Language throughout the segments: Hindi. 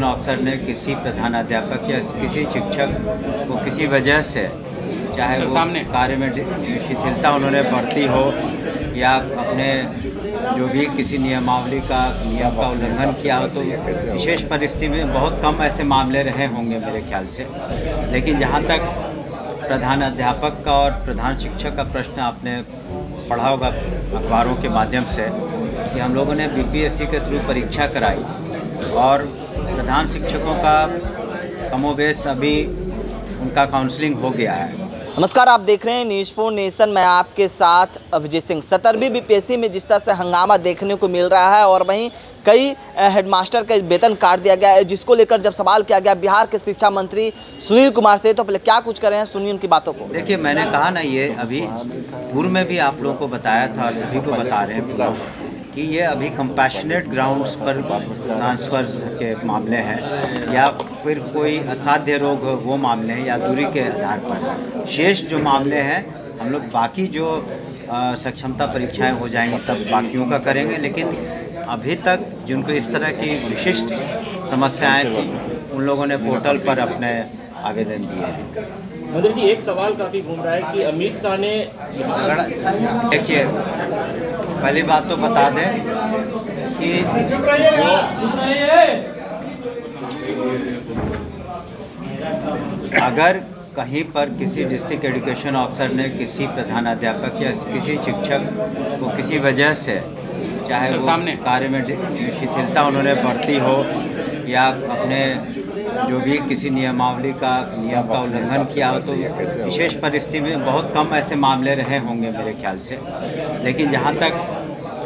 अफसर ने किसी प्रधानाध्यापक या किसी शिक्षक को किसी वजह से, चाहे वो कार्य में शिथिलता उन्होंने बरती हो या अपने जो भी किसी नियम का उल्लंघन किया हो, तो विशेष परिस्थिति में बहुत कम ऐसे मामले रहे होंगे मेरे ख्याल से। लेकिन जहाँ तक प्रधानाध्यापक का और प्रधान शिक्षक का प्रश्न आपने पढ़ा होगा अखबारों के माध्यम से कि हम लोगों ने बीपीएससी के थ्रू परीक्षा कराई और प्रधान शिक्षकों का कमोबेश अभी उनका काउंसलिंग हो गया है। नमस्कार, आप देख रहे हैं न्यूज़ फॉर नेशन। मैं आपके साथ अभिजीत सिंह। 17वीं बीपीएससी में जिस तरह से हंगामा देखने को मिल रहा है और वहीं कई हेडमास्टर का वेतन काट दिया गया है, जिसको लेकर जब सवाल किया गया बिहार के शिक्षा मंत्री सुनील कुमार से, तो पहले क्या कुछ कर रहे हैं, सुनिए उनकी बातों को। देखिए, मैंने कहा ना, ये अभी पूर्व में भी आप लोगों को बताया था और सभी को बता रहे हैं कि ये अभी कंपैशनेट ग्राउंड्स पर ट्रांसफर्स के मामले हैं या फिर कोई असाध्य रोग हो वो मामले हैं या दूरी के आधार पर। शेष जो मामले हैं हम लोग बाकी जो सक्षमता परीक्षाएं हो जाएंगी तब बाकियों का करेंगे, लेकिन अभी तक जिनको इस तरह की विशिष्ट समस्याएं थी उन लोगों ने पोर्टल पर अपने आवेदन दिए हैं। मंत्री जी, एक सवाल काफ़ी घूम रहा है कि अमित शाह ने, देखिए, पहली बात तो बता दें कि अगर कहीं पर किसी डिस्ट्रिक्ट एजुकेशन ऑफिसर ने किसी प्रधानाध्यापक या किसी शिक्षक को किसी वजह से, चाहे वो कार्य में शिथिलता उन्होंने बरती हो या अपने जो भी किसी नियम का उल्लंघन किया हो, तो विशेष परिस्थिति में बहुत कम ऐसे मामले रहे होंगे मेरे ख्याल से। लेकिन जहाँ तक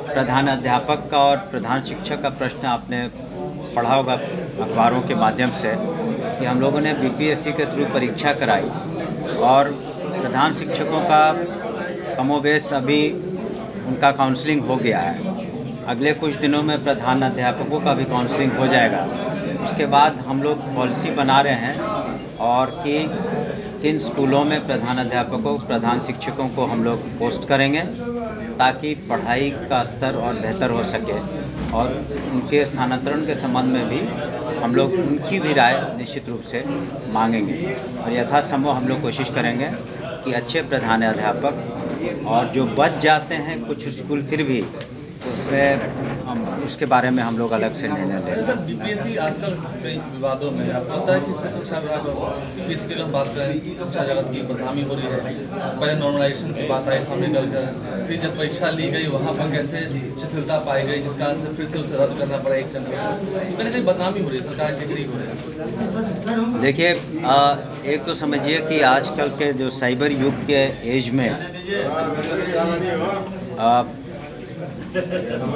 प्रधानाध्यापक का और प्रधान शिक्षक का प्रश्न आपने पढ़ा होगा अखबारों के माध्यम से कि हम लोगों ने बीपीएससी के थ्रू परीक्षा कराई और प्रधान शिक्षकों का कमोबेश अभी उनका काउंसलिंग हो गया है। अगले कुछ दिनों में प्रधान अध्यापकों का भी काउंसलिंग हो जाएगा। उसके बाद हम लोग पॉलिसी बना रहे हैं और कि किन स्कूलों में प्रधान अध्यापकों प्रधान शिक्षकों को हम लोग पोस्ट करेंगे ताकि पढ़ाई का स्तर और बेहतर हो सके, और उनके स्थानांतरण के संबंध में भी हम लोग उनकी भी राय निश्चित रूप से मांगेंगे और यथासंभव हम लोग कोशिश करेंगे कि अच्छे प्रधान अध्यापक, और जो बच जाते हैं कुछ स्कूल फिर भी, तो उसमें उसके बारे में हम लोग अलग से निर्णय लेंगे। सर, बीपीएससी आजकल कई विवादों में, आपको लगता है कि इससे शिक्षा विभाग बीपीएससी की अगर बात करें, शिक्षा जगत की बदनामी हो रही है। पहले नॉर्मलाइजेशन की बात आई सामने निकलकर, फिर जब परीक्षा ली गई वहाँ पर कैसे शिथिलता पाई गई, जिस कारण से फिर से उसे रद्द करना पड़ा एक सेंटर को। कहीं कहीं बदनामी हो रही है, सरकार टिकरी हो रही है। देखिए, एक तो समझिए कि आजकल के जो साइबर युग के एज में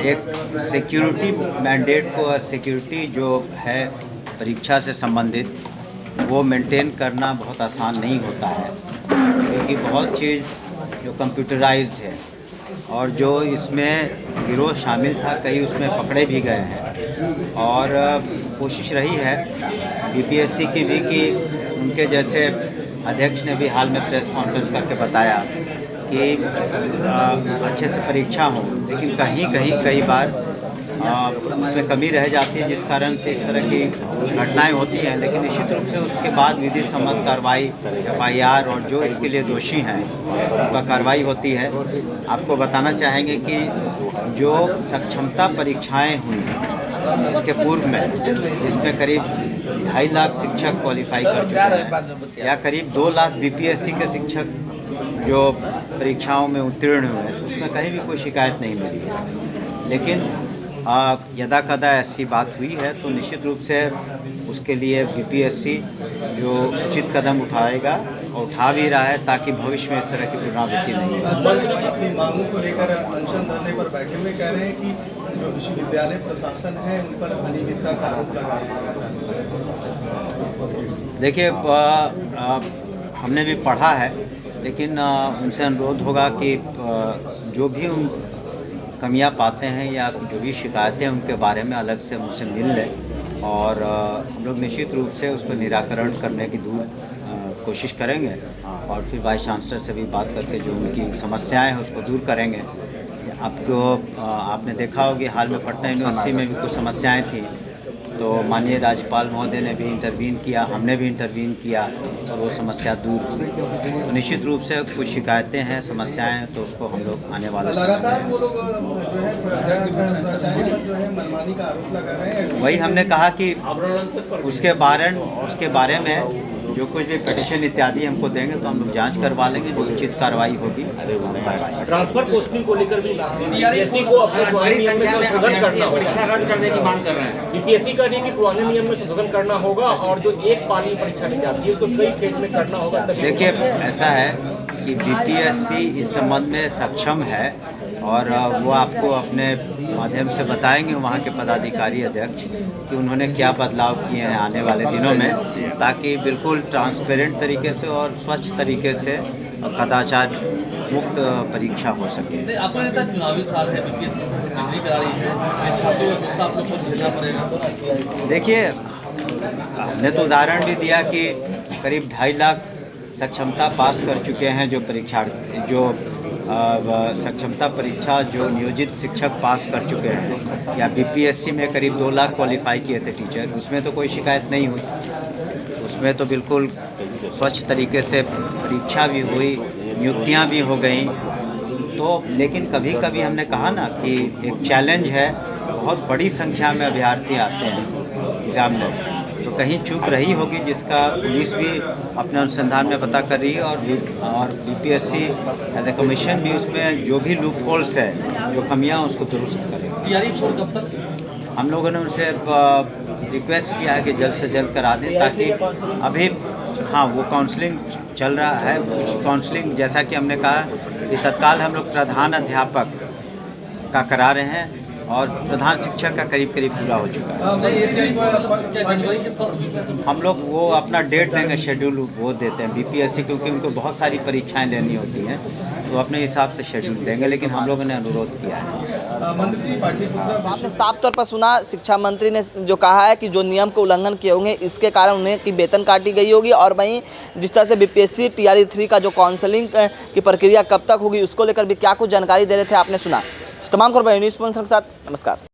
एक सिक्योरिटी मैंडेट को और सिक्योरिटी जो है परीक्षा से संबंधित वो मेंटेन करना बहुत आसान नहीं होता है, क्योंकि बहुत चीज़ जो कंप्यूटराइज्ड है और जो इसमें गिरोह शामिल था कई उसमें पकड़े भी गए हैं। और कोशिश रही है बीपीएससी की भी कि उनके जैसे अध्यक्ष ने भी हाल में प्रेस कॉन्फ्रेंस करके बताया कि अच्छे से परीक्षा हो, लेकिन कई बार उसमें कमी रह जाती है, जिस कारण से इस तरह की घटनाएं होती हैं। लेकिन निश्चित रूप से उसके बाद विधि सम्मत कार्रवाई, एफआईआर, और जो इसके लिए दोषी हैं उनका कार्रवाई होती है। आपको बताना चाहेंगे कि जो सक्षमता परीक्षाएं हुई इसके पूर्व में, इसमें करीब 2.5 लाख शिक्षक क्वालिफाई कर चुके हैं या करीब 2 लाख बीपीएससी के शिक्षक जो परीक्षाओं में उत्तीर्ण हुए हैं, उसमें कहीं भी कोई शिकायत नहीं मिली है। लेकिन यदा कदा ऐसी बात हुई है तो निश्चित रूप से उसके लिए बीपीएससी जो उचित कदम उठाएगा और उठा भी रहा है ताकि भविष्य में इस तरह की पुनरावृत्ति नहीं हो। अपनी मांगों को लेकर अनशन धरने पर बैठे हुए कह रहे हैं कि जो विश्वविद्यालय प्रशासन है उन पर अनियमितता का आरोप लगा रहा है। देखिए, हमने भी पढ़ा है, लेकिन उनसे अनुरोध होगा कि जो भी उन कमियां पाते हैं या जो भी शिकायतें उनके बारे में अलग से मुझसे मिल लें और हम लोग निश्चित रूप से उसको निराकरण करने की कोशिश करेंगे और फिर वाइस चांसलर से भी बात करके जो उनकी समस्याएं हैं उसको दूर करेंगे। आपने देखा होगा हाल में पटना यूनिवर्सिटी में भी कुछ समस्याएं थी, तो माननीय राज्यपाल महोदय ने भी इंटरवीन किया, हमने भी इंटरवीन किया और वो समस्या दूर की। तो निश्चित रूप से कुछ शिकायतें हैं, समस्याएं हैं, तो उसको हम लोग आने वाले समय लगातार में वो लोग जो है प्राचार्य पर जो है मनमानी का आरोप लगा रहे हैं। वही हमने कहा कि उसके बारे में जो कुछ भी पिटीशन इत्यादि हमको देंगे तो हम लोग जांच करवा लेंगे, जो उचित कार्रवाई होगी हम करवाएंगे। ट्रांसफर पोस्टिंग को लेकर भी बीपीएससी को अपने पुराने नियम में संशोधन करना होगा, परीक्षा रद्द करने की मांग कर रहे हैं। बीपीएससी कह रही है कि पुराने नियम में संशोधन करना होगा और जो एक पाली परीक्षा ली जाती है उसको कई फेज में करना होगा। देखिए, ऐसा है कि बीपीएससी इस संबंध में सक्षम है और वो आपको अपने माध्यम से बताएंगे वहाँ के पदाधिकारी अध्यक्ष कि उन्होंने क्या बदलाव किए हैं आने वाले दिनों में, ताकि बिल्कुल ट्रांसपेरेंट तरीके से और स्वच्छ तरीके से कदाचार मुक्त परीक्षा हो सके। आपको नेता चुनावी साल है, बीपीएससी से डिग्री करा रही है, छात्रों का गुस्सा आप लोग को झेलना पड़ेगा। देखिए, हमने तो उदाहरण भी दिया कि करीब 2.5 लाख सक्षमता पास कर चुके हैं जो परीक्षार्थी, जो सक्षमता परीक्षा जो नियोजित शिक्षक पास कर चुके हैं, या बीपीएससी में करीब 2 लाख क्वालिफाई किए थे टीचर, उसमें तो कोई शिकायत नहीं हुई। उसमें तो बिल्कुल स्वच्छ तरीके से परीक्षा भी हुई, नियुक्तियां भी हो गई। तो लेकिन कभी कभी हमने कहा ना कि एक चैलेंज है, बहुत बड़ी संख्या में अभ्यर्थी आते हैं एग्ज़ाम में, तो कहीं चूक रही होगी जिसका पुलिस भी अपने अनुसंधान में पता कर रही है और बीपीएससी एज ए कमीशन भी उसमें जो भी लूप होल्स है, जो कमियां उसको दुरुस्त करेगी। तैयारी कब तक? हम लोगों ने उनसे रिक्वेस्ट किया है कि जल्द से जल्द करा दें, ताकि अभी हाँ वो काउंसलिंग चल रहा है। उस काउंसलिंग जैसा कि हमने कहा कि तत्काल हम लोग प्रधान अध्यापक का करा रहे हैं और प्रधान शिक्षक का करीब पूरा हो चुका है। हम लोग वो अपना डेट देंगे, शेड्यूल वो देते हैं बीपीएससी, क्योंकि उनको बहुत सारी परीक्षाएं लेनी होती हैं, तो अपने हिसाब से शेड्यूल देंगे, लेकिन हम लोगों ने अनुरोध किया है। आपने साफ तौर पर सुना, शिक्षा मंत्री ने जो कहा है कि जो नियम के उल्लंघन किए होंगे इसके कारण उन्हें की वेतन काटी गई होगी, और वहीं जिस तरह से बीपीएससी TRE 3 का जो काउंसलिंग की प्रक्रिया कब तक होगी उसको लेकर भी क्या कुछ जानकारी दे रहे थे आपने सुना। तमाम खबर न्यूज़ स्पॉन्सर के साथ, नमस्कार।